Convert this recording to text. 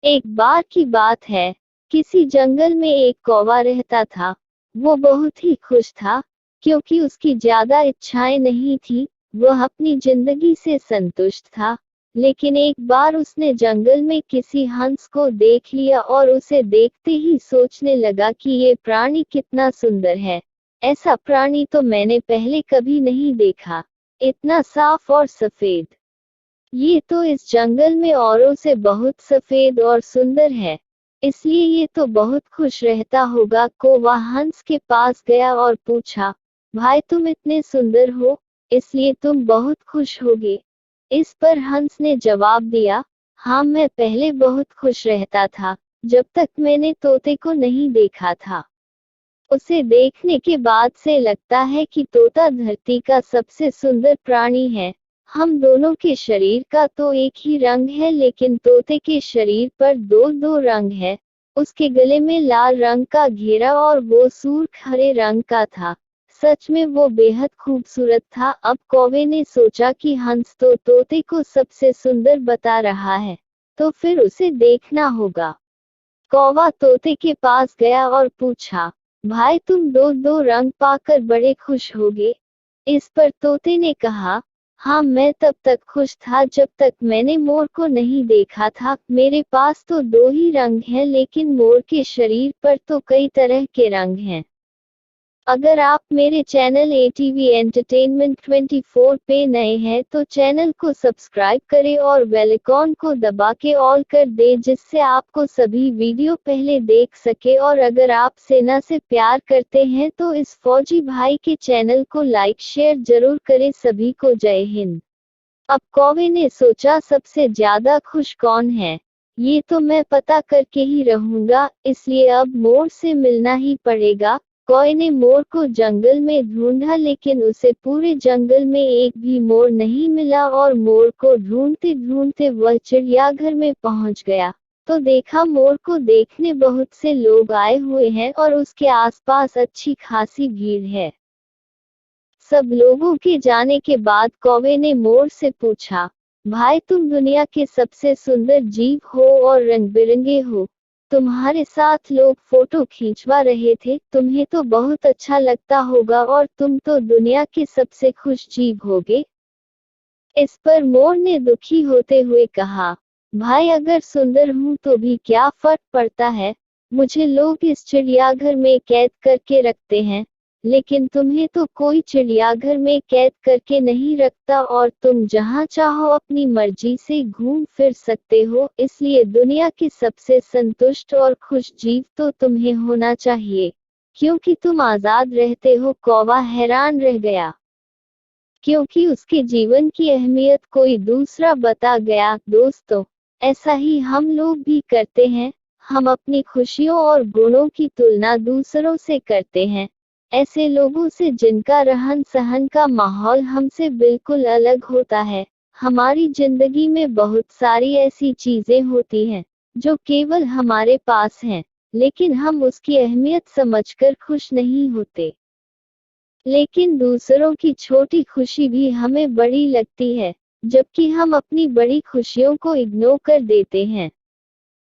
एक बार की बात है, किसी जंगल में एक कौवा रहता था। वो बहुत ही खुश था, क्योंकि उसकी ज्यादा इच्छाएं नहीं थी। वह अपनी जिंदगी से संतुष्ट था। लेकिन एक बार उसने जंगल में किसी हंस को देख लिया और उसे देखते ही सोचने लगा कि ये प्राणी कितना सुंदर है। ऐसा प्राणी तो मैंने पहले कभी नहीं देखा, इतना साफ और सफेद। ये तो इस जंगल में औरों से बहुत सफेद और सुंदर है, इसलिए ये तो बहुत खुश रहता होगा। कौवा हंस के पास गया और पूछा, भाई तुम इतने सुंदर हो, इसलिए तुम बहुत खुश होगे। इस पर हंस ने जवाब दिया, हाँ मैं पहले बहुत खुश रहता था, जब तक मैंने तोते को नहीं देखा था। उसे देखने के बाद से लगता है कि तोता धरती का सबसे सुंदर प्राणी है। हम दोनों के शरीर का तो एक ही रंग है, लेकिन तोते के शरीर पर दो दो रंग है। उसके गले में लाल रंग का घेरा और वो सूर्ख हरे रंग का था। सच में वो बेहद खूबसूरत था। अब कौवे ने सोचा कि हंस तो तोते को सबसे सुंदर बता रहा है, तो फिर उसे देखना होगा। कौवा तोते के पास गया और पूछा, भाई तुम दो दो रंग पाकर बड़े खुश होगे। इस पर तोते ने कहा, हाँ मैं तब तक खुश था जब तक मैंने मोर को नहीं देखा था। मेरे पास तो दो ही रंग हैं, लेकिन मोर के शरीर पर तो कई तरह के रंग हैं। अगर आप मेरे चैनल एटीवी एंटरटेनमेंट 24 पे नए हैं तो चैनल को सब्सक्राइब करें और बेल आइकॉन को दबा के ऑल कर दें, जिससे आपको सभी वीडियो पहले देख सके। और अगर आप सेना से प्यार करते हैं तो इस फौजी भाई के चैनल को लाइक शेयर जरूर करें। सभी को जय हिंद। अब कौवे ने सोचा, सबसे ज्यादा खुश कौन है, ये तो मैं पता करके ही रहूंगा, इसलिए अब मोर से मिलना ही पड़ेगा। कौवे ने मोर को जंगल में ढूंढा, लेकिन उसे पूरे जंगल में एक भी मोर नहीं मिला और मोर को ढूंढते ढूंढते वह चिड़ियाघर में पहुंच गया। तो देखा, मोर को देखने बहुत से लोग आए हुए हैं और उसके आसपास अच्छी खासी भीड़ है। सब लोगों के जाने के बाद कौवे ने मोर से पूछा, भाई तुम दुनिया के सबसे सुंदर जीव हो और रंग बिरंगे हो। तुम्हारे साथ लोग फोटो खींचवा रहे थे, तुम्हें तो बहुत अच्छा लगता होगा और तुम तो दुनिया के सबसे खुश जीव होगे। इस पर मोर ने दुखी होते हुए कहा, भाई अगर सुंदर हूं तो भी क्या फर्क पड़ता है। मुझे लोग इस चिड़ियाघर में कैद करके रखते हैं, लेकिन तुम्हें तो कोई चिड़ियाघर में कैद करके नहीं रखता और तुम जहां चाहो अपनी मर्जी से घूम फिर सकते हो। इसलिए दुनिया के सबसे संतुष्ट और खुश जीव तो तुम्हें होना चाहिए, क्योंकि तुम आजाद रहते हो। कौवा हैरान रह गया, क्योंकि उसके जीवन की अहमियत कोई दूसरा बता गया। दोस्तों, ऐसा ही हम लोग भी करते हैं। हम अपनी खुशियों और गुणों की तुलना दूसरों से करते हैं, ऐसे लोगों से जिनका रहन सहन का माहौल हमसे बिल्कुल अलग होता है। हमारी जिंदगी में बहुत सारी ऐसी चीजें होती हैं जो केवल हमारे पास हैं, लेकिन हम उसकी अहमियत समझकर खुश नहीं होते। लेकिन दूसरों की छोटी खुशी भी हमें बड़ी लगती है, जबकि हम अपनी बड़ी खुशियों को इग्नोर कर देते हैं।